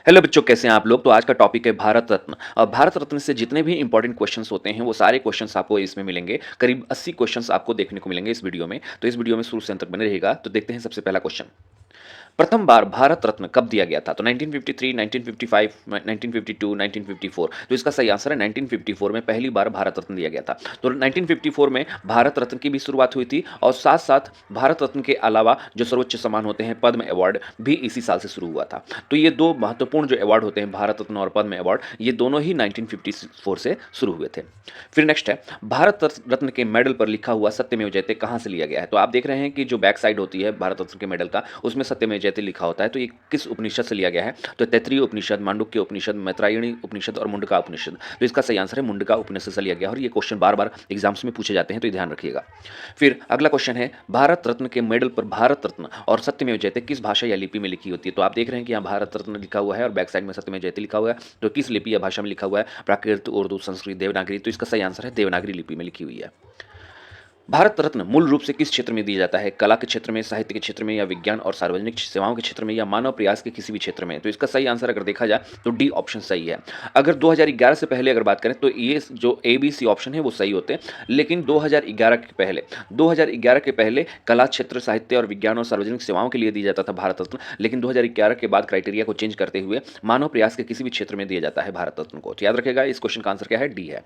Hello बच्चों, कैसे हैं आप लोग। तो आज का टॉपिक है भारत रत्न। भारत रत्न से जितने भी इंपॉर्टेंट क्वेश्चंस होते हैं वो सारे क्वेश्चंस आपको इसमें मिलेंगे। करीब 80 क्वेश्चंस आपको देखने को मिलेंगे इस वीडियो में। तो इस वीडियो में शुरू से अंत तक बने रहेगा। तो देखते हैं सबसे पहला क्वेश्चन। प्रथम बार भारत रत्न कब दिया गया था? तो 1953, 1955, 1952, 1954। तो इसका सही आंसर है 1954 में पहली बार भारत रत्न दिया गया था। तो 1954 में भारत रत्न की भी शुरुआत हुई थी और साथ साथ भारत रत्न के अलावा जो सर्वोच्च सम्मान होते हैं पद्म अवार्ड भी इसी साल से शुरू हुआ था। तो ये दो महत्वपूर्ण जो अवार्ड होते हैं भारत रत्न और पद्म अवार्ड, ये दोनों ही 1954 से शुरू हुए थे। फिर नेक्स्ट है, भारत रत्न के मेडल पर लिखा हुआ सत्यमेव जयते कहाँ से लिया गया है? तो आप देख रहे हैं कि जो बैक साइड होती है भारत रत्न के मेडल का, उसमें सत्यमेव जयते लिखा होता है। तो ये किस उपनिषद से लिया गया है? तो तैत्तिरीय उपनिषद, मांडुक्य उपनिषद, मैत्रायणी उपनिषद और मुंडका उपनिषद। तो इसका सही आंसर है मुंडका उपनिषद से लिया गया। और ये क्वेश्चन बार बार एग्जाम्स में पूछे जाते हैं, तो ये ध्यान रखिएगा। फिर अगला क्वेश्चन है, भारत रत्न के मेडल पर भारत रत्न और सत्यमेव जयते किस भाषा या लिपि में लिखी होती है? तो आप देख रहे हैं कि यहाँ भारत रत्न लिखा हुआ है और बैक साइड में सत्यमेव जयते लिखा हुआ है। तो किस लिपि या भाषा में लिखा हुआ है? प्राकृत, उर्दू, संस्कृत, देवनागरी। तो इसका सही आंसर है देवनागरी लिपि में लिखी हुई है। भारत रत्न मूल रूप से किस क्षेत्र में दिया जाता है? कला के क्षेत्र में, साहित्य के क्षेत्र में, या विज्ञान और सार्वजनिक सेवाओं के क्षेत्र में, या मानव प्रयास के किसी भी क्षेत्र में? तो इसका सही आंसर अगर देखा जाए तो डी ऑप्शन सही है। अगर 2011 से पहले अगर बात करें तो ये जो ए बी सी ऑप्शन है वो सही होते हैं, लेकिन 2011 के पहले कला क्षेत्र, साहित्य और विज्ञान और सार्वजनिक सेवाओं के लिए दिया जाता था भारत रत्न, लेकिन 2011 के बाद क्राइटेरिया को चेंज करते हुए मानव प्रयास के किसी भी क्षेत्र में दिया जाता है भारत रत्न को। तो याद रखेगा, इस क्वेश्चन का आंसर क्या है? डी है।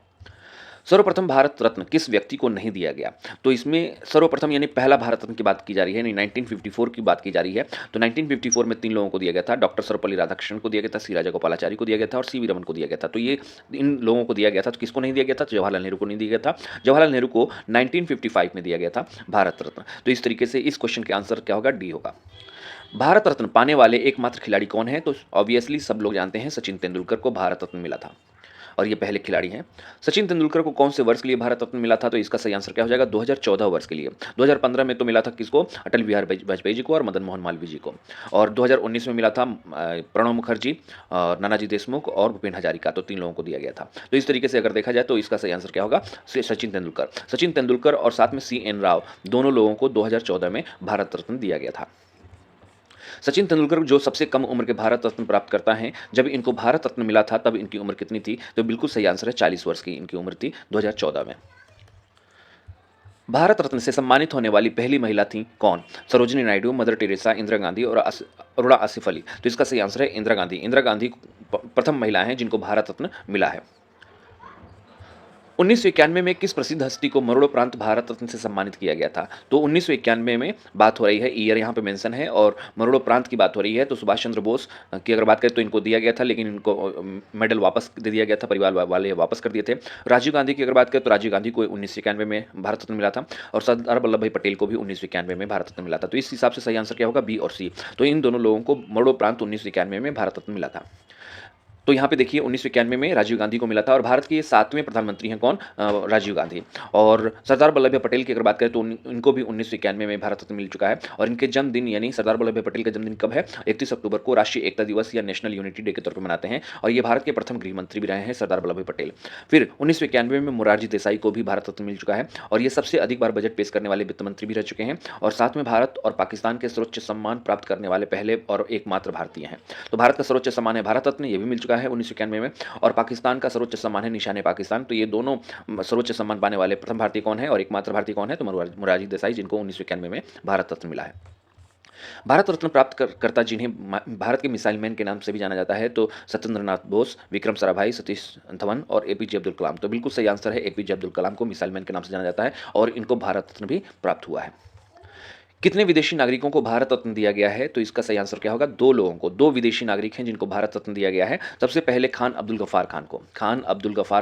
सर्वप्रथम भारत रत्न किस व्यक्ति को नहीं दिया गया? तो इसमें सर्वप्रथम यानी पहला भारत रत्न की बात की जा रही है, यानी 1954 की बात की जा रही है। तो 1954 में 3 लोगों को दिया गया था। डॉक्टर सर्वपल्ली राधाकृष्णन को दिया गया था, सी राजागोपालाचारी को दिया गया था और सीवी रमन को दिया गया था। तो ये इन लोगों को दिया गया था। तो किसको नहीं दिया गया था? तो जवाहरलाल नेहरू को नहीं दिया गया था। जवाहरलाल नेहरू को 1955 में दिया गया था भारत रत्न। तो इस तरीके से इस क्वेश्चन के आंसर क्या होगा? डी होगा। भारत रत्न पाने वाले एकमात्र खिलाड़ी कौन है? तो ऑब्वियसली सब लोग जानते हैं, सचिन तेंदुलकर को भारत रत्न मिला था और ये पहले खिलाड़ी हैं। सचिन तेंदुलकर को कौन से वर्ष के लिए भारत रत्न मिला था? तो इसका सही आंसर क्या हो जाएगा? 2014 वर्ष के लिए। 2015 में तो मिला था किसको? अटल बिहारी वाजपेयी जी को और मदन मोहन मालवीय जी को। और 2019 में मिला था प्रणब मुखर्जी, नानाजी देशमुख और भूपेन हजारिका। तो 3 लोगों को दिया गया था। तो इस तरीके से अगर देखा जाए तो इसका सही आंसर क्या होगा? सचिन तेंदुलकर। सचिन तेंदुलकर और साथ में CN राव, दोनों लोगों को 2014 में भारत रत्न दिया गया था। सचिन तेंदुलकर जो सबसे कम उम्र के भारत रत्न प्राप्त करता है, जब इनको भारत रत्न मिला था तब इनकी उम्र कितनी थी? तो बिल्कुल सही आंसर है 40 वर्ष की इनकी उम्र थी 2014 में। भारत रत्न से सम्मानित होने वाली पहली महिला थी कौन? सरोजिनी नायडू, मदर टेरेसा, इंदिरा गांधी और अरुणा आसिफ अली। तो इसका सही आंसर है इंदिरा गांधी। इंदिरा गांधी प्रथम महिला हैं जिनको भारत रत्न मिला है। 1991 में किस प्रसिद्ध हस्ती को मरणोपरांत भारत रत्न से सम्मानित किया गया था? तो 1991 में बात हो रही है, ईयर यहाँ पे मेंशन है और मरणोपरांत की बात हो रही है। तो सुभाष चंद्र बोस की अगर बात करें तो इनको दिया गया था, लेकिन इनको मेडल वापस दे दिया गया था, परिवार वाले वापस कर दिए थे। राजीव गांधी की अगर बात करें तो राजीव गांधी को 1991 में भारत रत्न मिला था और सरदार वल्लभ भाई पटेल को भी 1991 में भारत रत्न मिला था। तो इस हिसाब से सही आंसर क्या होगा? बी और सी। तो इन दोनों लोगों को मरणोपरांत 1991 में भारत रत्न मिला था। तो यहाँ पे देखिए 1991 में राजीव गांधी को मिला था और भारत के ये 7वें प्रधानमंत्री हैं कौन? राजीव गांधी। और सरदार वल्लभ भाई पटेल की अगर बात करें तो इनको भी 1991 में भारत रत्न मिल चुका है। और इनके जन्मदिन यानी सरदार वल्लभ भाई पटेल का जन्मदिन कब है? 31 अक्टूबर को राष्ट्रीय एकता दिवस या नेशनल यूनिटी डे के तौर पर मनाते हैं। और ये भारत के प्रथम गृह मंत्री भी रहे हैं सरदार वल्लभ भाई पटेल। फिर 1991 में मोरारजी देसाई को भी भारत रत्न मिल चुका है और ये सबसे अधिक बार बजट पेश करने वाले वित्त मंत्री भी रह चुके हैं और साथ में भारत और पाकिस्तान के सर्वोच्च सम्मान प्राप्त करने वाले पहले और एकमात्र भारतीय हैं। तो भारत का सर्वोच्च सम्मान है भारत रत्न, ये भी मिल चुका है 1991 में। और पाकिस्तान का सर्वोच्च सम्मान है निशान पाकिस्तान। तो ये दोनों सर्वोच्च सम्मान पाने वाले प्रथम भारतीय कौन है और एकमात्र भारतीय कौन है? तो मोरारजी देसाई, जिनको 1991 में भारत रत्न मिला है। भारत रत्न प्राप्त करता जिन्हें भारत के मिसाइल मैन के नाम से भी जाना जाता है, तो सत्येंद्रनाथ बोस, विक्रम साराभाई, सतीश धवन और APJ अब्दुल कलाम। तो बिल्कुल सही आंसर है APJ अब्दुल कलाम को मिसाइल मैन के नाम से जाना जाता है और इनको भारत रत्न भी प्राप्त हुआ है। कितने विदेशी नागरिकों को भारत रत्न दिया गया है? तो इसका सही आंसर क्या होगा? 2 लोगों को। 2 विदेशी नागरिक हैं जिनको भारत रत्न दिया गया है। सबसे पहले खान अब्दुल गफ्फार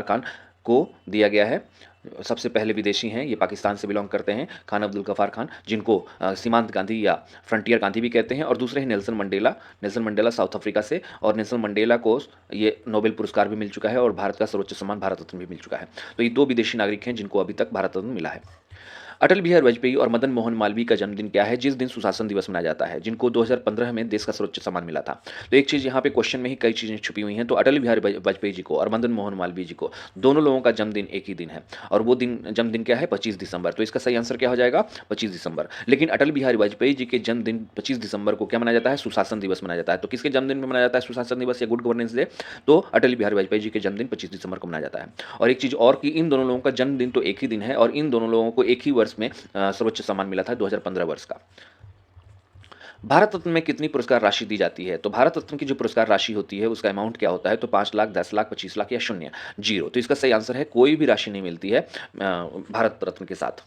खान को दिया गया है। सबसे पहले विदेशी हैं, ये पाकिस्तान से बिलोंग करते हैं, खान अब्दुल गफ्फार खान, जिनको सीमांत गांधी या फ्रंटियर गांधी भी कहते हैं। और दूसरे हैं नेल्सन मंडेला साउथ अफ्रीका से, और नेल्सन मंडेला को ये नोबेल पुरस्कार भी मिल चुका है और भारत का सर्वोच्च सम्मान भारत रत्न भी मिल चुका है। तो ये 2 विदेशी नागरिक हैं जिनको अभी तक भारत रत्न मिला है। अटल बिहारी वाजपेयी और मदन मोहन मालवीय का जन्मदिन क्या है जिस दिन सुशासन दिवस मनाया जाता है, जिनको 2015 में देश का सर्वोच्च सम्मान मिला था? तो एक चीज़ यहाँ पे क्वेश्चन में ही कई चीज़ें छुपी हुई हैं। तो अटल बिहारी वाजपेयी जी को और मदन मोहन मालवीय जी को, दोनों लोगों का जन्मदिन एक ही दिन है, और वो दिन जन्मदिन क्या है? 25 दिसंबर। तो इसका सही आंसर क्या हो जाएगा? 25 दिसंबर। लेकिन अटल बिहारी वाजपेयी जी के जन्मदिन 25 दिसंबर को क्या मनाया जाता है? सुशासन दिवस मनाया जाता है। तो किसके जन्मदिन में मनाया जाता है सुशासन दिवस या गुड गवर्नेंस डे? तो अटल बिहारी वाजपेयी जी के जन्मदिन 25 दिसंबर को मनाया जाता है। और एक चीज़ और कि इन दोनों लोगों का जन्मदिन तो एक ही दिन है, और इन दोनों लोगों को एक ही वर्ष में सर्वोच्च सम्मान मिला था 2015 वर्ष का। भारत रत्न में कितनी पुरस्कार राशि दी जाती है? तो भारत रत्न की जो पुरस्कार राशि होती है उसका अमाउंट क्या होता है? तो 5 लाख, 10 लाख, 25 लाख या शून्य, जीरो। तो इसका सही आंसर है कोई भी राशि नहीं मिलती है भारत रत्न के साथ।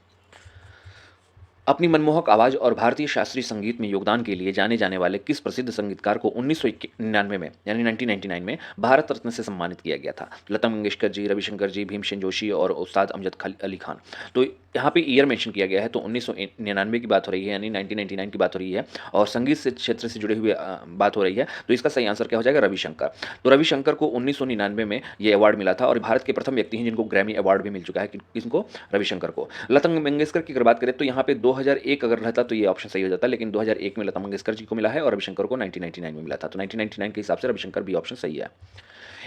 अपनी मनमोहक आवाज़ और भारतीय शास्त्रीय संगीत में योगदान के लिए जाने जाने वाले किस प्रसिद्ध संगीतकार को 1999 में, यानी 1999 में भारत रत्न से सम्मानित किया गया था? लता मंगेशकर जी, रविशंकर जी, भीमसेन जोशी और उस्ताद अमजद अली खान। तो यहाँ पे ईयर मेंशन किया गया है, तो 1999 की बात हो रही है, यानी 1999 की बात हो रही है, और संगीत से क्षेत्र से जुड़े हुए बात हो रही है। तो इसका सही आंसर क्या हो जाएगा? रविशंकर। तो रविशंकर को 1999 में ये अवार्ड मिला था, और भारत के प्रथम व्यक्ति हैं जिनको ग्रैमी अवार्ड भी मिल चुका है। किनको? रविशंकर को। लता मंगेशकर की अगर बात करें तो यहाँ पे 2001 अगर रहता तो ये ऑप्शन सही हो जाता, लेकिन 2001 में लता मंगेशकर जी को मिला है और रविशंकर को 1999 में मिला था। तो 1999 के हिसाब से रविशंकर भी ऑप्शन सही है।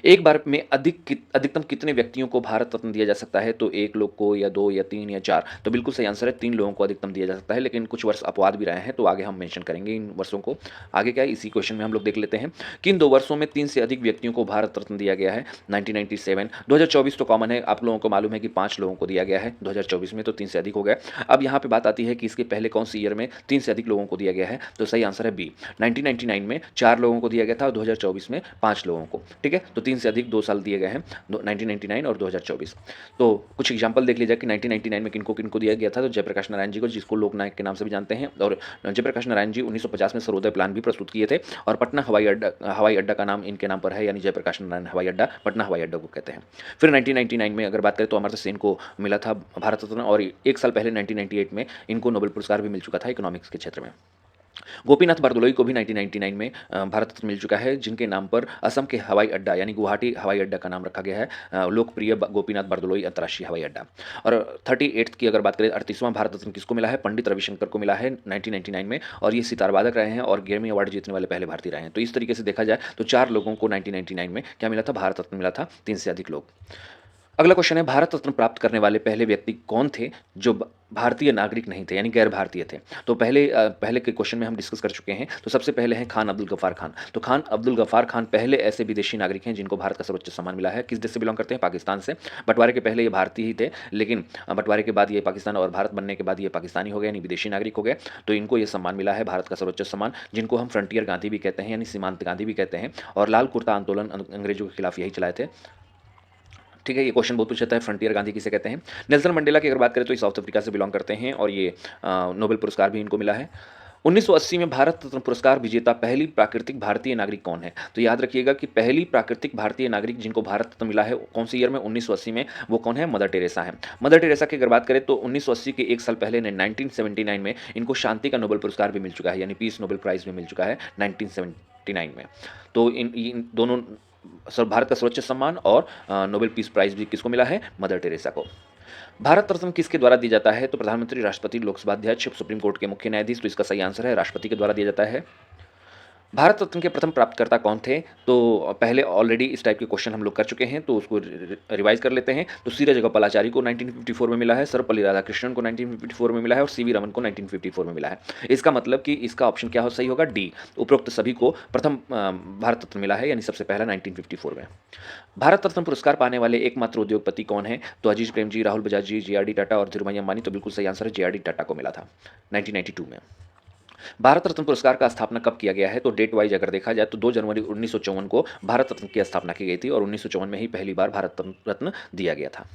एक बार में अधिकतम कितने व्यक्तियों को भारत रत्न दिया जा सकता है? तो 1 लोग को, या 2 या 3 या 4? तो बिल्कुल सही आंसर है 3 लोगों को अधिकतम दिया जा सकता है, लेकिन कुछ वर्ष अपवाद भी रहे हैं, तो आगे हम मेंशन करेंगे इन वर्षों को। आगे क्या है इसी क्वेश्चन में हम लोग देख लेते हैं। किन 2 वर्षों में 3 से अधिक व्यक्तियों को भारत रत्न दिया गया है? 1997, 2024 तो कॉमन है, आप लोगों को मालूम है कि 5 लोगों को दिया गया है 2024 में, तो 3 से अधिक हो गया। अब यहाँ पे बात आती है कि इसके पहले कौन सी ईयर में 3 से अधिक लोगों को दिया गया है? तो सही आंसर है बी। 1999 में 4 लोगों को दिया गया था और 2024 में 5 लोगों को। ठीक है, तो 3 से अधिक 2 साल दिए गए हैं, 1999 और 2024। तो कुछ एग्जांपल देख लीजिए कि 1999 में किनको किनको दिया गया था। तो जयप्रकाश नारायण जी को, जिसको लोकनायक के नाम से भी जानते हैं, और जयप्रकाश नारायण जी 1950 में सर्वोदय प्लान भी प्रस्तुत किए थे, और पटना हवाई अड्डा का नाम इनके नाम पर है, यानी जयप्रकाश नारायण हवाई अड्डा, पटना हवाई अड्डा को कहते हैं। फिर 1999 में अगर बात करें तो अमर्त्य सेन को मिला था भारत रत्न, और 1 साल पहले 1998 में इनको नोबेल पुरस्कार भी मिल चुका था इकोनॉमिक्स के क्षेत्र में। गोपीनाथ बरदलोई को भी 1999 में भारत रत्न मिल चुका है, जिनके नाम पर असम के हवाई अड्डा यानी गुवाहाटी हवाई अड्डा का नाम रखा गया है, लोकप्रिय गोपीनाथ बरदलोई अंतर्राष्ट्रीय हवाई अड्डा। और 38th की अगर बात करें, 38वां भारत रत्न किसको मिला है? पंडित रविशंकर को मिला है 1999 में, और ये सितार वादक रहे हैं और ग्रैमी अवार्ड जीतने वाले पहले भारतीय रहे हैं। तो इस तरीके से देखा जाए तो 4 लोगों को 1999 में क्या मिला था? भारत रत्न मिला था, 3 से अधिक लोग। अगला क्वेश्चन है, भारत रत्न प्राप्त करने वाले पहले व्यक्ति कौन थे जो भारतीय नागरिक नहीं थे, यानी गैर भारतीय थे? तो पहले के क्वेश्चन में हम डिस्कस कर चुके हैं। तो सबसे पहले हैं खान अब्दुल गफ्फार खान। तो खान अब्दुल गफ्फार खान पहले ऐसे विदेशी नागरिक हैं जिनको भारत का सर्वोच्च सम्मान मिला है। किस देश से बिलोंग करते हैं? पाकिस्तान से। बंटवारे के पहले ये भारतीय ही थे, लेकिन बंटवारे के बाद ये पाकिस्तान, और भारत बनने के बाद ये पाकिस्तानी हो गए, यानी विदेशी नागरिक हो गए। तो इनको ये सम्मान मिला है, भारत का सर्वोच्च सम्मान, जिनको हम फ्रंटियर गांधी भी कहते हैं, यानी सीमांत गांधी भी कहते हैं। और लाल कुर्ता आंदोलन अंग्रेजों के खिलाफ यही चलाए थे। ठीक है, ये क्वेश्चन बहुत पूछा है, फ्रंटियर गांधी किसे कहते हैं? नेल्सन मंडेला की अगर बात करें तो ये साउथ अफ्रीका से बिलोंग करते हैं, और ये नोबेल पुरस्कार भी इनको मिला है। 1980 में भारत रत्न पुरस्कार विजेता पहली प्राकृतिक भारतीय नागरिक कौन है? तो याद रखिएगा कि पहली प्राकृतिक भारतीय नागरिक जिनको भारत रत्न मिला है कौन सी ईयर में? 1980 में। वो कौन है? मदर टेरेसा है। मदर टेरेसा की अगर बात करें तो 1980 के 1 साल पहले 1979 में इनको शांति का नोबेल पुरस्कार भी मिल चुका है, यानी पीस नोबेल प्राइज भी मिल चुका है 1979 में। तो इन दोनों भारत का सर्वोच्च सम्मान और नोबेल पीस प्राइज भी किसको मिला है? मदर टेरेसा को। भारत रत्न किसके द्वारा दिया जाता है? तो प्रधानमंत्री, राष्ट्रपति, लोकसभा अध्यक्ष, सुप्रीम कोर्ट के मुख्य न्यायाधीश। तो इसका सही आंसर है राष्ट्रपति के द्वारा दिया जाता है। भारत रत्न के प्रथम प्राप्तकर्ता कौन थे? तो पहले ऑलरेडी इस टाइप के क्वेश्चन हम लोग कर चुके हैं, तो उसको रिवाइज कर लेते हैं। तो सीरज गोपालाचारी को 1954 में मिला है, सर्वपल्ली राधाकृष्णन को 1954 में मिला है, और सीवी रमन को 1954 में मिला है। इसका मतलब कि इसका ऑप्शन क्या हो सही होगा? डी। उपरोक्त सभी को प्रथम भारत रत्न मिला है, यानी सबसे पहला 1954 में। भारत रत्न पुरस्कार पाने वाले एकमात्र उद्योगपति कौन है? तो अजीज प्रेम जी, राहुल बजाज जी, जे.आर.डी. टाटा और धीरूभाई अंबानी। तो बिल्कुल सही आंसर है जे.आर.डी. टाटा को मिला था 1992 में। भारत रत्न पुरस्कार का स्थापना कब किया गया है? तो डेट वाइज अगर देखा जाए तो 2 जनवरी 1954 को भारत रत्न की स्थापना की गई थी, और 1954 में ही पहली बार भारत रत्न दिया गया था।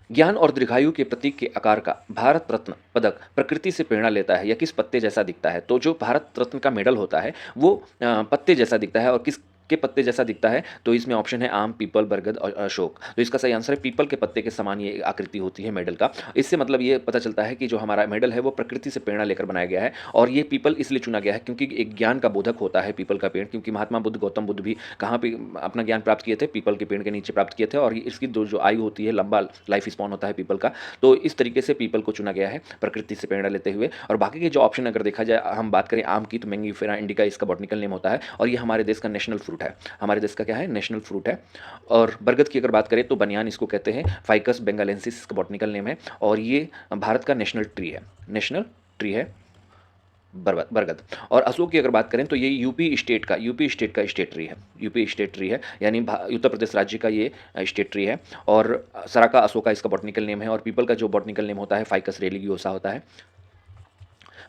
ज्ञान और दीर्घायु के प्रतीक के आकार का भारत रत्न पदक प्रकृति से प्रेरणा लेता है या किस पत्ते जैसा दिखता है? तो जो भारत रत्न का मेडल होता है वो पत्ते जैसा दिखता है, और किस के पत्ते जैसा दिखता है, तो इसमें ऑप्शन है आम, पीपल, बरगद और अशोक। तो इसका सही आंसर है पीपल के पत्ते के समान ये आकृति होती है मेडल का। इससे मतलब ये पता चलता है कि जो हमारा मेडल है वो प्रकृति से प्रेरणा लेकर बनाया गया है, और ये पीपल इसलिए चुना गया है क्योंकि एक ज्ञान का बोधक होता है पीपल का पेड़, क्योंकि महात्मा बुद्ध, गौतम बुद्ध भी कहाँ पे अपना ज्ञान प्राप्त किए थे? पीपल के पेड़ के नीचे प्राप्त किए थे, और इसकी जो आयु होती है, लंबा लाइफ स्पॉन होता है पीपल का। तो इस तरीके से पीपल को चुना गया है प्रकृति से प्रेरणा लेते हुए। और बाकी के जो ऑप्शन अगर देखा जाए, हम बात करें आम की, तो मैंगीफेरा इंडिका इसका बॉटनिकल नेम होता है, और ये हमारे देश का नेशनल फ्रूट है। हमारे देश का क्या है? नेशनल फ्रूट है। और बरगद की अगर बात करें तो बनियान इसको कहते हैं, फाइकस बेंगालेंसिस इसका बॉटनिकल नेम है, और ये भारत का नेशनल ट्री है। नेशनल ट्री है बरगद। और अशोक की अगर बात करें तो ये यूपी स्टेट का स्टेट ट्री है। यूपी स्टेट ट्री है, यानी उत्तर प्रदेश राज्य का ये स्टेट ट्री है। और सराका अशोका इसका बॉटनिकल नेम है, और पीपल का जो बॉटनिकल नेम होता है फाइकस रेलिगियोसा होता है।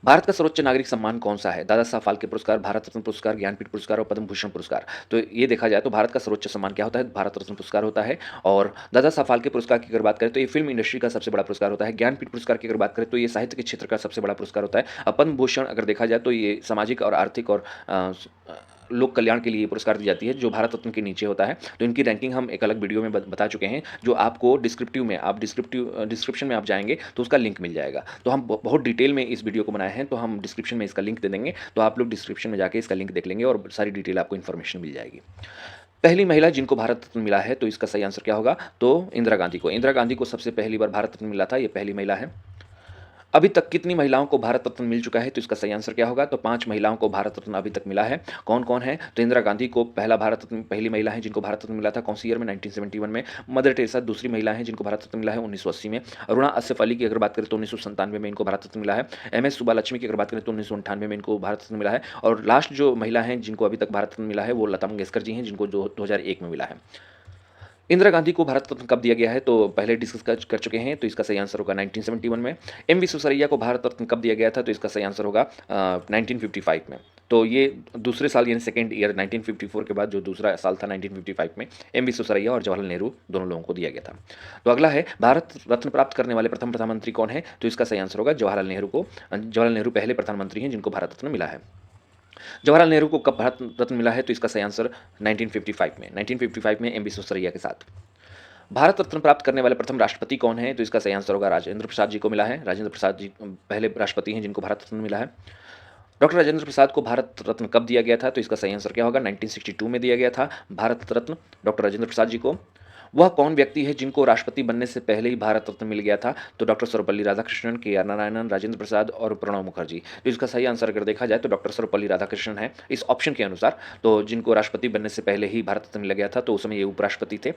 भारत का सर्वोच्च नागरिक सम्मान कौन सा है? दादा साहब फाल्के पुरस्कार, भारत रत्न पुरस्कार, ज्ञानपीठ पुरस्कार और पद्म भूषण पुरस्कार। तो ये देखा जाए तो भारत का सर्वोच्च सम्मान क्या होता है? भारत रत्न पुरस्कार होता है। और दादा साहब फाल्के पुरस्कार की अगर बात करें तो ये फिल्म इंडस्ट्री का सबसे बड़ा पुरस्कार होता है। ज्ञानपीठ पुरस्कार की अगर बात करें तो ये साहित्य के क्षेत्र का सबसे बड़ा पुरस्कार होता है। पद्म भूषण अगर देखा जाए तो ये सामाजिक और आर्थिक और लोक कल्याण के लिए ये पुरस्कार दी जाती है, जो भारत रत्न के नीचे होता है। तो इनकी रैंकिंग हम एक अलग वीडियो में बता चुके हैं, जो आपको डिस्क्रिप्शन में आप जाएंगे तो उसका लिंक मिल जाएगा। तो हम बहुत डिटेल में इस वीडियो को बनाए हैं, तो हम डिस्क्रिप्शन में इसका लिंक दे देंगे, तो आप लोग डिस्क्रिप्शन में जाके इसका लिंक देख लेंगे और सारी डिटेल आपको इन्फॉर्मेशन मिल जाएगी। पहली महिला जिनको भारत रत्न मिला है, तो इसका सही आंसर क्या होगा? तो इंदिरा गांधी को सबसे पहली बार भारत रत्न मिला था, ये पहली महिला है। अभी तक कितनी महिलाओं को भारत रत्न मिल चुका है? तो इसका सही आंसर क्या होगा? तो 5 महिलाओं को भारत रत्न अभी तक मिला है। कौन-कौन है? तो इंदिरा गांधी को पहली महिला है जिनको भारत रत्न मिला था। कौन सी ईयर में? 1971 में। मदर टेरेसा दूसरी महिला है जिनको भारत रत्न मिला है 1980 में। अरुणा असफ अली की अगर बात करें तो 1997 में इनको भारत रत्न मिला है। एम.एस. सुब्बालक्ष्मी की अगर बात करें तो 1998 में इनको भारत रत्न मिला है। और लास्ट जो महिला हैं जिनको अभी तक भारत रत्न मिला है वो लता मंगेशकर जी हैं, जिनको 2001 में मिला है। इंदिरा गांधी को भारत रत्न कब दिया गया है? तो पहले डिस्कस कर चुके हैं, तो इसका सही आंसर होगा 1971 में। एम विश्वेश्वरैया को भारत रत्न कब दिया गया था? तो इसका सही आंसर होगा 1955 में। तो ये दूसरे साल यानी सेकेंड ईयर 1954 के बाद जो दूसरा साल था 1955 में एम विश्वेश्वरैया और जवाहरलाल नेहरू दोनों लोगों को दिया गया था। तो अगला है, भारत रत्न प्राप्त करने वाले प्रथम प्रधानमंत्री कौन है? तो इसका सही आंसर होगा जवाहरलाल नेहरू को। जवाहरलाल नेहरू पहले प्रधानमंत्री हैं जिनको भारत रत्न मिला है। जवाहरलाल नेहरू को कब भारत रत्न मिला है? तो इसका सही आंसर 1955 में एम विश्वेश्वरैया के साथ। भारत रत्न प्राप्त करने वाले प्रथम राष्ट्रपति कौन है? तो इसका सही आंसर होगा राजेंद्र प्रसाद जी को मिला है। राजेंद्र प्रसाद जी पहले राष्ट्रपति हैं जिनको भारत रत्न मिला है। डॉक्टर राजेंद्र प्रसाद को भारत रत्न कब दिया गया था? तो इसका सही आंसर क्या होगा? 1962 में दिया गया था भारत रत्न डॉक्टर राजेंद्र प्रसाद जी को। वह कौन व्यक्ति है जिनको राष्ट्रपति बनने से पहले ही भारत रत्न मिल गया था? तो डॉक्टर सर्वपल्ली राधाकृष्णन, के आर नारायणन, राजेंद्र प्रसाद और प्रणब मुखर्जी। तो इसका सही आंसर अगर देखा जाए तो डॉक्टर सर्वपल्ली राधाकृष्णन है इस ऑप्शन के अनुसार। तो जिनको राष्ट्रपति बनने से पहले ही भारत रत्न मिल गया था, तो उस समय ये उपराष्ट्रपति थे।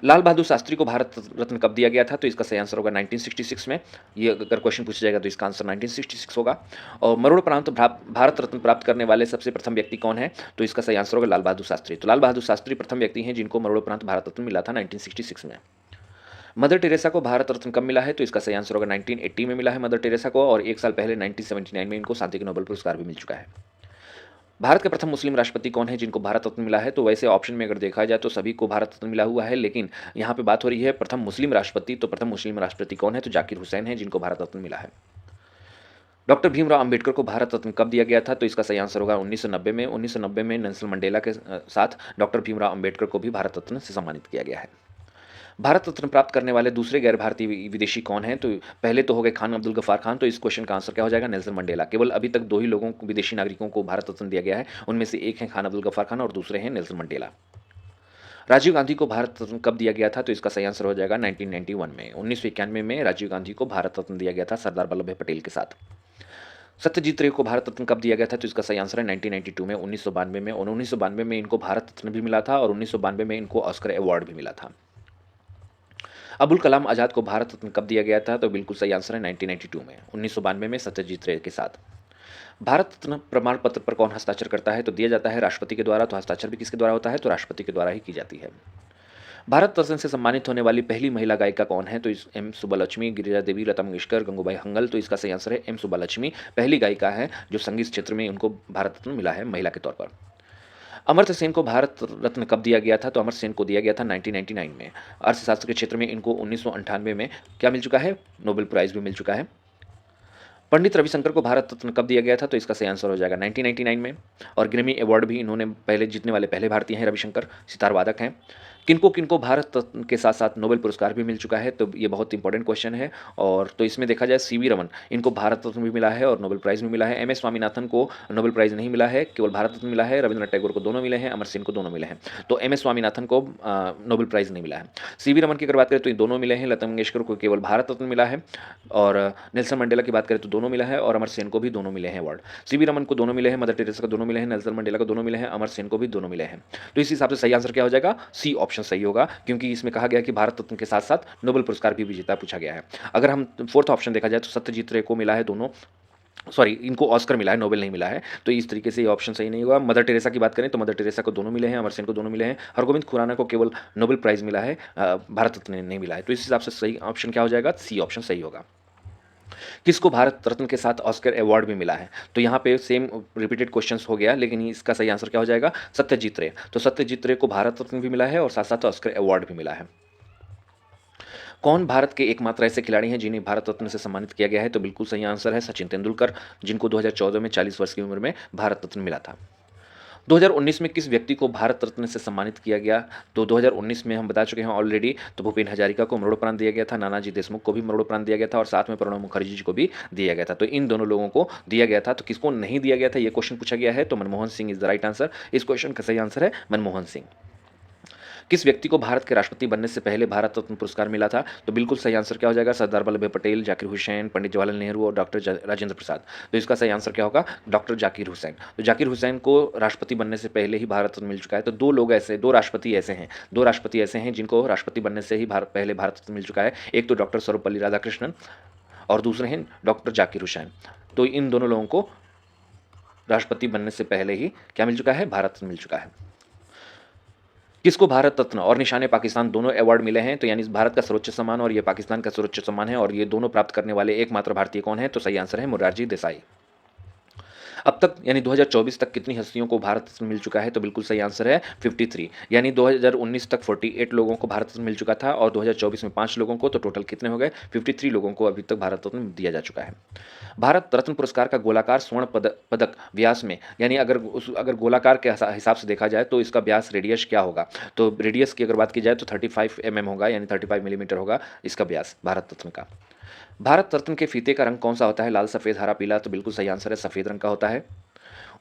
लाल बहादुर शास्त्री को भारत रत्न कब दिया गया था? तो इसका सही आंसर होगा 1966 में। ये अगर क्वेश्चन पूछा जाएगा तो इसका आंसर 1966 होगा। और मरणोपरांत भारत रत्न प्राप्त करने वाले सबसे प्रथम व्यक्ति कौन है? तो इसका सही आंसर होगा लाल बहादुर शास्त्री। तो लाल बहादुर शास्त्री प्रथम व्यक्ति हैं जिनको मरणोपरांत भारत रत्न मिला था 1966 में। मदर टेरेसा को भारत रत्न कब मिला है? तो इसका सही आंसर होगा 1980 में मिला है मदर टेरेसा को, और एक साल पहले 1979 में इनको शांति के नोबेल पुरस्कार भी मिल चुका है। भारत के प्रथम मुस्लिम राष्ट्रपति कौन है जिनको भारत रत्न मिला है? तो वैसे ऑप्शन में अगर देखा जाए तो सभी को भारत रत्न मिला हुआ है, लेकिन यहाँ पे बात हो रही है प्रथम मुस्लिम राष्ट्रपति। तो प्रथम मुस्लिम राष्ट्रपति कौन है? तो जाकिर हुसैन है जिनको भारत रत्न मिला है। डॉक्टर भीमराव अंबेडकर को भारत रत्न कब दिया गया था? तो इसका सही आंसर होगा 1990 में। 1990 में नेल्सन मंडेला के साथ डॉक्टर भीमराव अंबेडकर को भी भारत रत्न से सम्मानित किया गया है। भारत रत्न प्राप्त करने वाले दूसरे गैर भारतीय विदेशी कौन हैं? तो पहले तो हो गए खान अब्दुल गफ्फार खान। तो इस क्वेश्चन का आंसर क्या हो जाएगा? Nelson Mandela. केवल अभी तक 2 ही लोगों को, विदेशी नागरिकों को भारत रत्न दिया गया है। उनमें से एक हैं खान अब्दुल गफ्फार खान और दूसरे हैं नेल्सन मंडेला। राजीव गांधी को भारत रत्न कब दिया गया था? तो इसका सही आंसर हो जाएगा 1991 में। 1991 में राजीव गांधी को भारत रत्न दिया गया था सरदार वल्लभ भाई पटेल के साथ। सत्यजीत रे को भारत रत्न कब दिया गया था? तो इसका सही आंसर है 1992 में, 1992 में। और 1992 में इनको भारत रत्न भी मिला था, और 1992 में इनको ऑस्कर अवार्ड भी मिला था। अबुल कलाम आज़ाद को भारत रत्न कब दिया गया था? तो बिल्कुल सही आंसर है 1992 में, 1992 में सत्यजीत रे के साथ। भारत रत्न प्रमाण पत्र पर कौन हस्ताक्षर करता है? तो दिया जाता है राष्ट्रपति के द्वारा। तो हस्ताक्षर भी किसके द्वारा होता है? तो राष्ट्रपति के द्वारा ही की जाती है। भारत रत्न से सम्मानित होने वाली पहली महिला गायिका कौन है? तो इस एम सुब्बालक्ष्मी, गिरिजा देवी, लता मंगेशकर, गंगूबाई हंगल। तो इसका सही आंसर है एम सुब्बालक्ष्मी। पहली गायिका है जो संगीत क्षेत्र में उनको भारत रत्न मिला है महिला के तौर पर। अमर्त्य सेन को भारत रत्न कब दिया गया था? तो अमर्त्य सेन को दिया गया था 1999 में। अर्थशास्त्र के क्षेत्र में इनको 1998 में क्या मिल चुका है? नोबेल प्राइज़ भी मिल चुका है। पंडित रविशंकर को भारत रत्न कब दिया गया था? तो इसका सही आंसर हो जाएगा 1999 में। और ग्रैमी अवार्ड भी इन्होंने पहले जीतने वाले पहले भारतीय हैं रविशंकर, सितार वादक हैं। किनको किनको भारत रत्न के साथ साथ नोबेल पुरस्कार भी मिल चुका है? तो ये बहुत इंपॉर्टेंट क्वेश्चन है। और तो इसमें देखा जाए सीवी रमन, इनको भारत रत्न भी मिला है और नोबेल प्राइज़ भी मिला है। एम एस स्वामीनाथन को नोबेल प्राइज़ नहीं मिला है, केवल भारत रत्न मिला है। रविंद्रनाथ टैगोर को दोनों मिले हैं, अमर सिंह को दोनों मिले हैं। तो एम एस स्वामीनाथन को नोबेल प्राइज़ नहीं मिला है। सीवी रमन की अगर बात करें तो ये दोनों मिले हैं। लता मंगेशकर को केवल भारत रत्न मिला है। और नेल्सन मंडेला की बात करें तो दोनों मिला है, और अमर सेन को भी दोनों मिले हैं अवार्ड। सीवी रमन को दोनों मिले हैं, मदर टेरेसा को दोनों मिले हैं, नेल्सन मंडेला को दोनों मिले हैं, अमर सेन को भी दोनों मिले हैं। तो इस हिसाब से सही आंसर क्या हो जाएगा? सी ऑप्शन सही होगा, क्योंकि इसमें कहा गया कि भारत रत्न के साथ साथ नोबेल पुरस्कार भी विजेता पूछा गया है। अगर हम फोर्थ ऑप्शन देखा जाए तो सत्यजीत रे को मिला है दोनों, सॉरी इनको ऑस्कर मिला है, नोबेल नहीं मिला है। तो इस तरीके से ये ऑप्शन सही नहीं होगा। मदर टेरेसा की बात करें तो मदर टेरेसा को दोनों मिले हैं, अमर सेन को दोनों मिले हैं। हरगोविंद खुराना को केवल नोबेल प्राइज़ मिला है, भारत रत्न नहीं मिला है। तो इस हिसाब से सही ऑप्शन क्या हो जाएगा? सी ऑप्शन सही होगा। किसको भारत रत्न के साथ ऑस्कर अवार्ड भी मिला है? तो यहाँ पे सेम रिपीटेड क्वेश्चंस हो गया, लेकिन इसका सही आंसर क्या हो जाएगा? सत्यजीत रे। तो सत्यजीत रे को भारत रत्न भी मिला है और साथ साथ ऑस्कर अवार्ड भी मिला है। कौन भारत के एकमात्र ऐसे खिलाड़ी हैं जिन्हें भारत रत्न से सम्मानित किया गया है? तो बिल्कुल सही आंसर है सचिन तेंदुलकर, जिनको 2014 में 40 वर्ष की उम्र में भारत रत्न मिला था। 2019 में किस व्यक्ति को भारत रत्न से सम्मानित किया गया? तो 2019 में हम बता चुके हैं ऑलरेडी। तो भूपेन हजारिका को मरणोपरांत दिया गया था, नानाजी देशमुख को भी मरणोपरांत दिया गया था, और साथ में प्रणब मुखर्जी जी को भी दिया गया था। तो इन दोनों लोगों को दिया गया था। तो किसको नहीं दिया गया था, ये क्वेश्चन पूछा गया है। तो Manmohan Singh is the right answer. इस क्वेश्चन का सही आंसर है मनमोहन सिंह। किस व्यक्ति को भारत के राष्ट्रपति बनने से पहले भारत रत्न पुरस्कार मिला था? तो बिल्कुल सही आंसर क्या हो जाएगा? सरदार वल्लभ भाई पटेल, जाकिर हुसैन, पंडित जवाहरलाल नेहरू और डॉक्टर राजेंद्र प्रसाद। तो इसका सही आंसर क्या होगा? डॉक्टर जाकिर हुसैन। तो जाकिर हुसैन को राष्ट्रपति बनने से पहले ही भारत रत्न मिल चुका है। तो दो राष्ट्रपति ऐसे हैं जिनको राष्ट्रपति बनने से ही पहले भारत रत्न मिल चुका है। एक तो डॉक्टर सर्वपल्ली राधाकृष्णन और दूसरे हैं डॉक्टर जाकिर हुसैन। तो इन दोनों लोगों को राष्ट्रपति बनने से पहले ही क्या मिल चुका है? भारत रत्न मिल चुका है। किसको भारत रत्न और निशान पाकिस्तान दोनों अवार्ड मिले हैं? तो यानी भारत का सर्वोच्च सम्मान और ये पाकिस्तान का सर्वोच्च सम्मान है, और ये दोनों प्राप्त करने वाले एकमात्र भारतीय कौन है? तो सही आंसर है मोरारजी देसाई। अब तक यानी 2024 तक कितनी हस्तियों को भारत रत्न मिल चुका है? तो बिल्कुल सही आंसर है 53। यानी 2019 तक 48 लोगों को भारत रत्न मिल चुका था, और 2024 में 5 लोगों को। तो टोटल कितने हो गए? 53 लोगों को अभी तक भारत रत्न दिया जा चुका है। भारत रत्न पुरस्कार का गोलाकार स्वर्ण पदक व्यास में, यानी अगर गोलाकार के हिसाब से देखा जाए तो इसका व्यास रेडियस क्या होगा? तो रेडियस की अगर बात की जाए तो 35 होगा, यानी 35 मिलीमीटर होगा इसका व्यास भारत रत्न का। भारत रत्न के फीते का रंग कौन सा होता है? लाल, सफ़ेद, हरा, पीला। तो बिल्कुल सही आंसर है सफ़ेद रंग का होता है।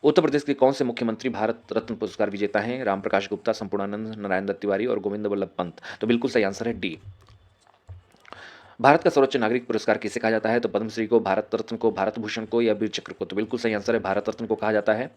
उत्तर प्रदेश के कौन से मुख्यमंत्री भारत रत्न पुरस्कार विजेता हैं? राम प्रकाश गुप्ता, संपूर्णानंद, नारायण दत्त तिवारी और गोविंद वल्लभ पंत। तो बिल्कुल सही आंसर है डी। भारत का सर्वोच्च नागरिक पुरस्कार किसे कहा जाता है? तो पद्मश्री को, भारत रत्न को, भारत भूषण को या वीर चक्र को। तो बिल्कुल सही आंसर है भारत रत्न को कहा जाता है।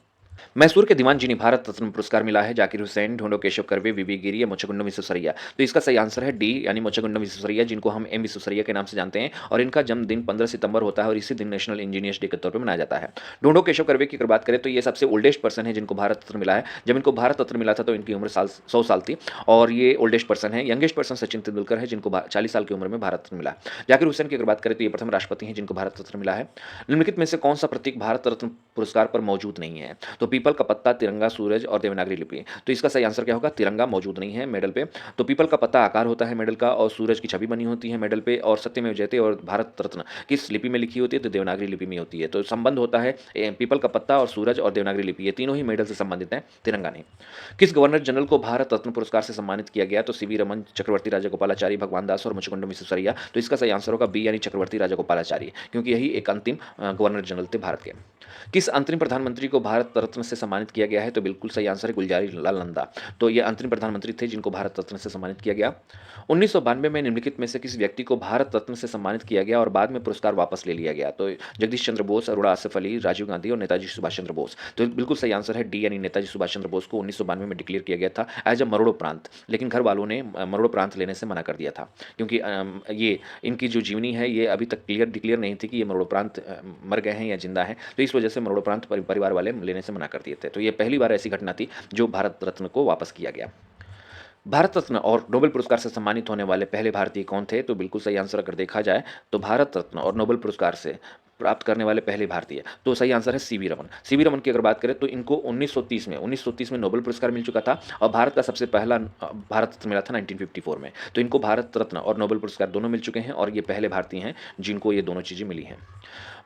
मैसूर के दीवान जिन्हें भारत रत्न पुरस्कार मिला है? जाकिर हुसैन, ढूंढो केशव कर्वे, वीवी गिरी या मुचकुंडम विश्वेश्वरैया। तो इसका सही आंसर है डी, यानी मुचकुंडम विश्वेश्वरैया, जिनको हम एम विश्वेश्वरैया के नाम से जानते हैं। और इनका जन्मदिन 15 सितंबर होता है, और इसी दिन नेशनल इंजीनियर्स डे के तौर पर मनाया जाता है। ढूंढो केशव कर्वे की अगर बात करें तो ये सबसे ओल्डेस्ट पर्सन है जिनको भारत रत्न मिला है। जब इनको भारत रत्न मिला था तो इनकी उम्र 100 साल थी, और ये ओल्डेस्ट पर्सन है। यंगेस्ट पर्सन सचिन तेंदुलकर है, जिनको 40 साल की उम्र में भारत रत्न मिला। जाकिर हुसैन की अगर बात करें तो ये प्रथम राष्ट्रपति हैं जिनको भारत रत्न मिला है। निम्नलिखित में से कौन सा प्रतीक भारत रत्न पुरस्कार पर मौजूद नहीं है? तो पीपल का पत्ता, तिरंगा, सूरज और देवनागरी लिपि। तो इसका सही आंसर क्या होगा? तिरंगा मौजूद नहीं है मेडल पे। तो पीपल का पत्ता आकार होता है मेडल का, और सूरज की छवि बनी होती है मेडल पे, और सत्यमेव जयते और भारत रत्न किस लिपि में लिखी होती है? तो देवनागरी लिपि में होती है। तो संबंध होता है पीपल का पत्ता और सूरज और देवनागरी लिपि, ये तीनों ही मेडल से संबंधित हैं, तिरंगा नहीं। किस गवर्नर जनरल को भारत रत्न पुरस्कार से सम्मानित किया गया? तो सीवी रमन, चक्रवर्ती राजागोपालाचारी, भगवान दास और मुचकुंडम विश्वेश्वरैया। तो इसका सही आंसर होगा बी, यानी चक्रवर्ती राजागोपालाचारी, क्योंकि यही एक अंतिम गवर्नर जनरल थे भारत के। किस अंतरिम प्रधानमंत्री को भारत रत्न से सम्मानित किया गया है? तो बिल्कुल सही आंसर है गुलजारी लाल नंदा। तो ये अंतरिम प्रधानमंत्री थे जिनको भारत रत्न से सम्मानित किया गया। 1992 में निम्नलिखित में से किस व्यक्ति को भारत रत्न से सम्मानित किया गया और बाद में पुरस्कार वापस ले लिया गया? तो जगदीश चंद्र बोस, अरुणा आसिफ अली, राजीव गांधी और नेताजी सुभाष चंद्र बोस। तो बिल्कुल सही आंसर है डी, यानी नेताजी सुभाष चंद्र बोस को 1992 में डिक्लेयर किया गया था एज अ मरणोपरांत, लेकिन घर वालों ने मरणोपरांत लेने से मना कर दिया था, क्योंकि ये इनकी जो जीवनी है ये अभी तक डिक्लेयर नहीं थी कि ये मरणोपरांत मर गए हैं या जिंदा हैं। तो इस वजह से मरणोपरांत परिवार वाले लेने से मना कर दिए थे। तो ये पहली बार ऐसी घटना थी जो भारत रत्न को वापस किया गया। भारत रत्न और नोबेल पुरस्कार से सम्मानित होने वाले पहले भारतीय कौन थे? तो बिल्कुल सही आंसर अगर देखा जाए तो भारत रत्न और नोबेल पुरस्कार से प्राप्त करने वाले पहले भारतीय, तो सही आंसर है सीवी रमन। सीवी रमन की अगर बात करें तो इनको 1930 में नोबेल पुरस्कार मिल चुका था और भारत का सबसे पहला भारत रत्न मिला था 1954 में। तो इनको भारत रत्न और नोबेल पुरस्कार दोनों मिल चुके हैं और ये पहले भारतीय हैं जिनको ये दोनों चीज़ें मिली हैं।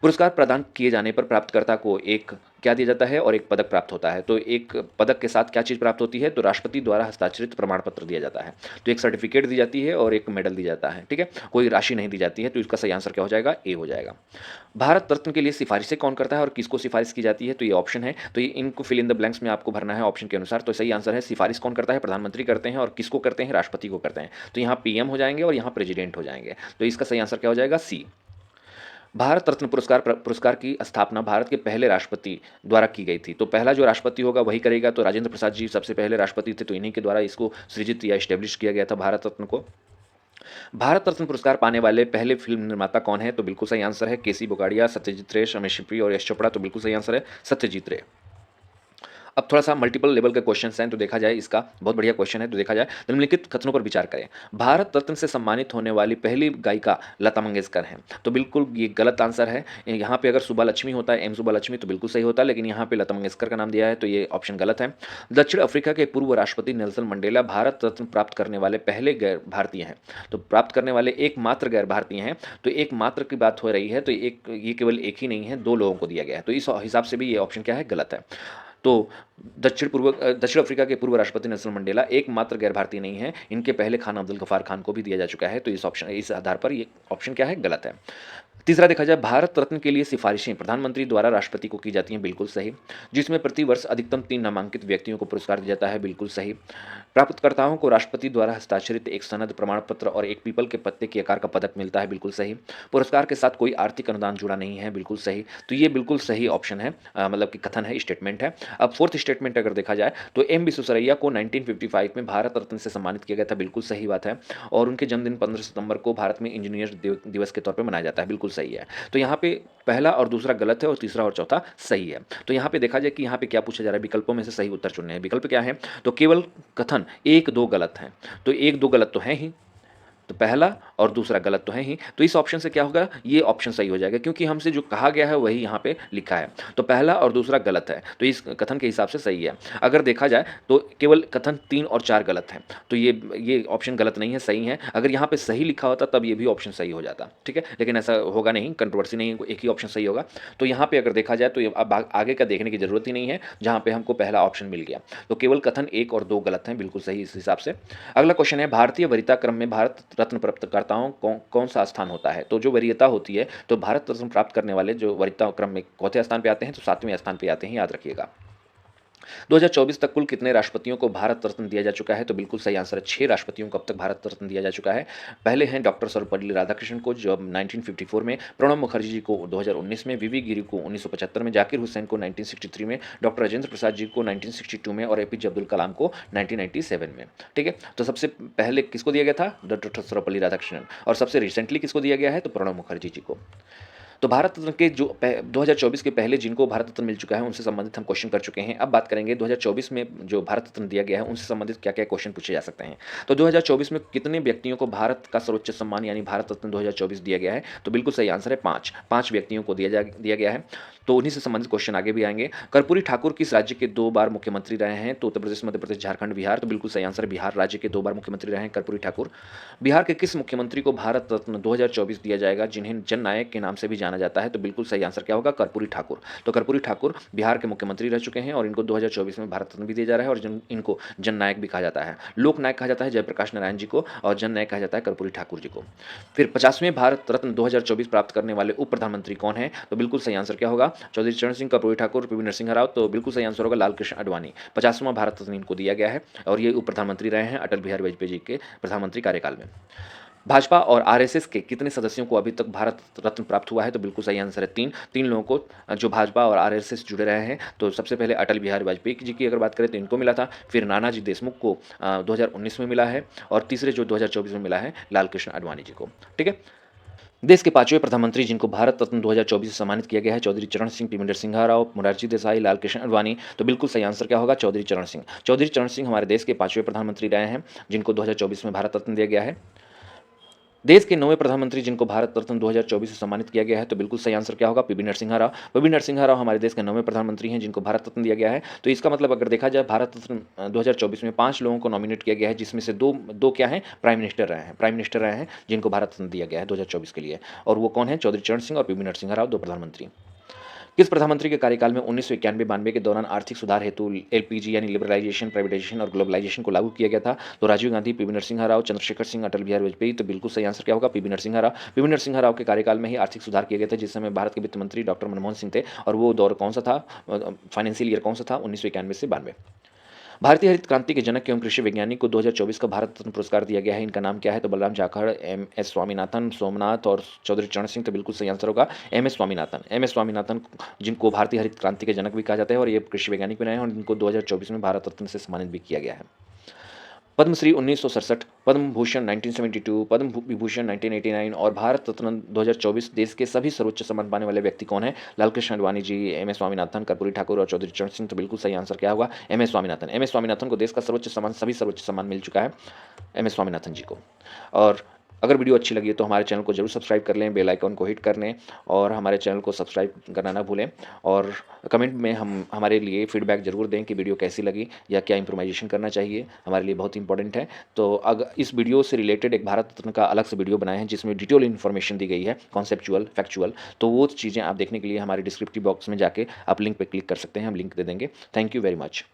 पुरस्कार प्रदान किए जाने पर प्राप्तकर्ता को एक क्या दिया जाता है और एक पदक प्राप्त होता है। तो एक पदक के साथ क्या चीज़ प्राप्त होती है, तो राष्ट्रपति द्वारा हस्ताक्षरित प्रमाण पत्र दिया जाता है। तो एक सर्टिफिकेट दी जाती है और एक मेडल दिया जाता है, ठीक है, कोई राशि नहीं दी जाती है। तो इसका सही आंसर क्या हो जाएगा, ए हो जाएगा। भारत रत्न के लिए सिफारिशें कौन करता है और किसको सिफारिश की जाती है, तो ये ऑप्शन है। तो ये इनको फिल इन द ब्लैंक्स में आपको भरना है ऑप्शन के अनुसार। तो सही आंसर है सिफारिश कौन करता है, प्रधानमंत्री करते हैं, और किसको करते हैं, राष्ट्रपति को करते हैं। तो यहाँ पीएम हो जाएंगे और यहाँ प्रेसिडेंट हो जाएंगे। तो इसका सही आंसर क्या हो जाएगा, सी। भारत रत्न पुरस्कार की स्थापना भारत के पहले राष्ट्रपति द्वारा की गई थी। तो पहला जो राष्ट्रपति होगा वही करेगा। तो राजेंद्र प्रसाद जी सबसे पहले राष्ट्रपति थे, तो इन्हीं के द्वारा इसको सृजित या इस्टेब्लिश किया गया था भारत रत्न को। भारत रत्न पुरस्कार पाने वाले पहले फिल्म निर्माता कौन है, तो बिल्कुल सही आंसर है केसी बोगाड़िया, सत्यजीत रे, रमेश सिप्री और यश चोपड़ा। तो बिल्कुल सही आंसर है सत्यजीत रे। अब थोड़ा सा मल्टीपल लेवल के क्वेश्चन हैं, तो देखा जाए, इसका बहुत बढ़िया क्वेश्चन है। तो देखा जाए, निम्नलिखित कथनों पर विचार करें। भारत रत्न से सम्मानित होने वाली पहली गायिका लता मंगेशकर हैं। तो बिल्कुल ये गलत आंसर है। यहाँ पे अगर सुबा लक्ष्मी होता है, एम सुबा लक्ष्मी, तो बिल्कुल सही होता है, लेकिन यहाँ पे लता मंगेशकर का नाम दिया है, तो ये ऑप्शन गलत है। दक्षिण अफ्रीका के पूर्व राष्ट्रपति नेल्सन मंडेला भारत रत्न प्राप्त करने वाले पहले गैर भारतीय हैं। तो प्राप्त करने वाले एकमात्र गैर भारतीय हैं। तो एकमात्र की बात हो रही है, तो ये केवल एक ही नहीं है, दो लोगों को दिया गया है। तो इस हिसाब से भी ये ऑप्शन क्या है, गलत है। तो दक्षिण अफ्रीका के पूर्व राष्ट्रपति नेल्सन मंडेला एकमात्र गैर भारतीय नहीं है, इनके पहले खान अब्दुल गफ्फार खान को भी दिया जा चुका है। तो इस आधार पर ये ऑप्शन क्या है, गलत है। तीसरा देखा जाए, भारत रत्न के लिए सिफारिशें प्रधानमंत्री द्वारा राष्ट्रपति को की जाती हैं, बिल्कुल सही। जिसमें प्रति वर्ष अधिकतम 3 नामांकित व्यक्तियों को पुरस्कार दिया जाता है, बिल्कुल सही। प्राप्तकर्ताओं को राष्ट्रपति द्वारा हस्ताक्षरित एक सनद, प्रमाण पत्र और एक पीपल के पत्ते के आकार का पदक मिलता है, बिल्कुल सही। पुरस्कार के साथ कोई आर्थिक अनुदान जुड़ा नहीं है, बिल्कुल सही। तो ये बिल्कुल सही ऑप्शन है, मतलब कि कथन है, स्टेटमेंट है। अब फोर्थ स्टेटमेंट अगर देखा जाए, तो एम विश्वेश्वरैया को 1955 में भारत रत्न से सम्मानित किया गया था, बिल्कुल सही बात है। और उनके जन्मदिन 15 सितंबर को भारत में इंजीनियर दिवस के तौर पर मनाया जाता है, बिल्कुल सही है। तो यहाँ पे पहला और दूसरा गलत है और तीसरा और चौथा सही है। तो यहाँ पे देखा जाए कि यहाँ पे क्या पूछा जा रहा है, विकल्पों में से सही उत्तर चुनने हैं। विकल्प क्या है, तो केवल कथन 1-2 गलत हैं। तो 1-2 गलत तो है ही, तो पहला और दूसरा गलत तो है ही। तो इस ऑप्शन से क्या होगा, ये ऑप्शन सही हो जाएगा, क्योंकि हमसे जो कहा गया है वही यहाँ पे लिखा है। तो पहला और दूसरा गलत है, तो इस कथन के हिसाब से सही है। अगर देखा जाए तो केवल कथन 3 और 4 गलत हैं, तो ये ऑप्शन गलत नहीं है, सही है। अगर यहाँ पे सही लिखा होता तब ये भी ऑप्शन सही हो जाता, ठीक है, लेकिन ऐसा होगा नहीं, कंट्रोवर्सी नहीं है, एक ही ऑप्शन सही होगा। तो यहाँ पे अगर देखा जाए तो अब आगे का देखने की जरूरत ही नहीं है, जहाँ पे हमको पहला ऑप्शन मिल गया। तो केवल कथन 1 और 2 गलत हैं, बिल्कुल सही इस हिसाब से। अगला क्वेश्चन है, भारतीय वरीयता क्रम में भारत रत्न प्राप्तकर्ता कौन सा स्थान होता है। तो जो वरीयता होती है, तो भारत रत्न प्राप्त करने वाले जो वरीयता क्रम में चौथे स्थान पे आते हैं, तो 7वें स्थान पे आते हैं, याद रखिएगा। 2024 तक कुल कितने राष्ट्रपतियों को भारत रत्न दिया जा चुका है, तो बिल्कुल सही आंसर है 6 राष्ट्रपतियों को अब तक भारत रत्न दिया जा चुका है। पहले हैं डॉक्टर सर्वपल्ली राधाकृष्णन को, जो 1954 में, प्रणब मुखर्जी जी को 2019 में, वीवी गिरी को 1975 में, जाकिर हुसैन को 1963 में, डॉक्टर राजेंद्र प्रसाद जी को 1962 में और एपीजे अब्दुल कलाम को 1997 में, ठीक है। तो सबसे पहले किसको दिया गया था, डॉक्टर सर्वपल्ली राधाकृष्णन, और सबसे रिसेंटली किसको दिया गया है, तो प्रणब मुखर्जी जी को। तो भारत रत्न के जो 2024 के पहले जिनको भारत रत्न मिल चुका है, उनसे संबंधित हम क्वेश्चन कर चुके हैं। अब बात करेंगे 2024 में जो भारत रत्न दिया गया है, उनसे संबंधित क्या क्या क्वेश्चन पूछे जा सकते हैं। तो 2024 में कितने व्यक्तियों को भारत का सर्वोच्च सम्मान यानी भारत रत्न 2024 दिया गया है, तो बिल्कुल सही आंसर है 5 व्यक्तियों को दिया गया है। तो उन्हीं से संबंधित क्वेश्चन आगे भी आएंगे। कर्पूरी ठाकुर किस राज्य के 2 बार मुख्यमंत्री रहे हैं, तो उत्तर प्रदेश, मध्य प्रदेश, झारखंड, बिहार। तो बिल्कुल सही आंसर है, बिहार राज्य के 2 बार मुख्यमंत्री रहे हैं कर्पूरी ठाकुर। बिहार के किस मुख्यमंत्री को भारत रत्न 2024 दिया जाएगा, जिन्हें जननायक के नाम से भी जाना जाता है, तो बिल्कुल सही आंसर क्या होगा, कर्पूरी ठाकुर। तो कर्पूरी ठाकुर बिहार के मुख्यमंत्री रह चुके हैं और इनको 2024 में भारत रत्न भी दिया जा रहा है, और इनको जननायक भी कहा जाता है। लोक नायक कहा जाता है जयप्रकाश नारायण जी को, और जननायक कहा जाता है कर्पूरी ठाकुर जी को। फिर 50वें भारत रत्न 2024 प्राप्त करने वाले उप प्रधानमंत्री कौन है, तो बिल्कुल सही आंसर क्या होगा, चौधरी चरण सिंह, कर्पूरी ठाकुर, पीवी नरसिंह राव। तो बिल्कुल सही आंसर होगा लाल कृष्ण आडवाणी। 50वां भारत रत्न इनको दिया गया है और ये उप प्रधानमंत्री रहे हैं अटल बिहारी वाजपेयी जी के प्रधानमंत्री कार्यकाल में। भाजपा और आरएसएस के कितने सदस्यों को अभी तक भारत रत्न प्राप्त हुआ है, तो बिल्कुल सही आंसर है 3 लोगों को जो भाजपा और आरएसएस जुड़े रहे हैं। तो सबसे पहले अटल बिहारी वाजपेयी जी की अगर बात करें तो इनको मिला था, फिर नानाजी देशमुख को 2019 में मिला है, और तीसरे जो 2024 में मिला है लाल कृष्ण आडवाणी जी को, ठीक है। देश के 5वें प्रधानमंत्री जिनको भारत रत्न 2024 से सम्मानित किया गया है, चौधरी चरण सिंह, पी नरसिंह राव, मोरारजी देसाई, लाल कृष्ण आडवाणी। तो बिल्कुल सही आंसर क्या होगा, चौधरी चरण सिंह। चौधरी चरण सिंह हमारे देश के 5वें प्रधानमंत्री रहे हैं जिनको 2024 में भारत रत्न दिया गया है। देश के 9वें प्रधानमंत्री जिनको भारत रत्न 2024 से सम्मानित किया गया है, तो बिल्कुल सही आंसर क्या होगा? पीवी नरसिम्हा राव। पीवी नरसिम्हा राव हमारे देश के 9वें प्रधानमंत्री हैं जिनको भारत रत्न दिया गया है। तो इसका मतलब अगर देखा जाए भारत रत्न 2024 में 5 लोगों को नॉमिनेट किया गया है, जिसमें से 2 क्या हैं? प्राइम मिनिस्टर रहे हैं जिनको भारत रत्न दिया गया है 2024 के लिए। और वो कौन है? चौधरी चरण सिंह और पीवी नरसिम्हा राव, 2 प्रधानमंत्री। किस प्रधानमंत्री के कार्यकाल में 1991-92 के दौरान आर्थिक सुधार हेतु एलपीजी यानी लिबरलाइजेशन, प्राइवेटाइजेशन और ग्लोबलाइजेशन को लागू किया गया था? तो राजीव गांधी, पीवी नरसिम्हा राव, चंद्रशेखर सिंह, अटल बिहारी वाजपेयी। तो बिल्कुल सही आंसर क्या होगा? पीवी नरसिम्हा राव। पीवी नरसिम्हा राव के कार्यकाल में ही आर्थिक सुधार किए गए थे, जिस समय भारत के वित्त मंत्री डॉक्टर मनमोहन सिंह थे। और वो दौर कौन सा था? फाइनेंशियल ईयर कौन सा था? 1991 से 92। भारतीय हरित क्रांति के जनक एवं कृषि वैज्ञानिक को 2024 का भारत रत्न पुरस्कार दिया गया है। इनका नाम क्या है? तो बलराम जाखड़, एम.एस. स्वामीनाथन, सोमनाथ और चौधरी चरण सिंह। तो बिल्कुल सही आंसर होगा एम.एस. स्वामीनाथन। एम.एस. स्वामीनाथन जिनको भारतीय हरित क्रांति के जनक भी कहा जाता है और ये कृषि वैज्ञानिक भी रहे हैं और इनको 2024 में भारत रत्न से सम्मानित भी किया गया है। पद्मश्री 1967, पद्म भूषण 1972, पद्म विभूषण 1989 और भारत रत्न 2024 देश के सभी सर्वोच्च सम्मान पाने वाले व्यक्ति कौन है? लालकृष्ण आडवाणी जी, एम एस स्वामीनाथन, कर्पूरी ठाकुर और चौधरी चरण सिंह। तो बिल्कुल सही आंसर क्या होगा? M S Swaminathan. M S Swaminathan को देश का सर्वोच्च सम्मान, सभी सर्वोच्च सम्मान मिल चुका है एम एस स्वामीनाथन जी को। और अगर वीडियो अच्छी लगी है तो हमारे चैनल को जरूर सब्सक्राइब कर लें, बेल आइकन को हिट कर लें और हमारे चैनल को सब्सक्राइब करना ना भूलें। और कमेंट में हम हमारे लिए फीडबैक ज़रूर दें कि वीडियो कैसी लगी या क्या इम्प्रोवाइजेशन करना चाहिए, हमारे लिए बहुत इंपॉर्टेंट है। तो अगर इस वीडियो से रिलेटेड एक भारत रत्न का अलग से वीडियो बनाए हैं जिसमें डिटेल इन्फॉर्मेशन दी गई है, कॉन्सेप्चुअल, फैक्चुअल। तो वो चीज़ें आप देखने के लिए हमारे डिस्क्रिप्टिव बॉक्स में जाके आप लिंक पर क्लिक कर सकते हैं, हम लिंक दे देंगे। Thank you very much.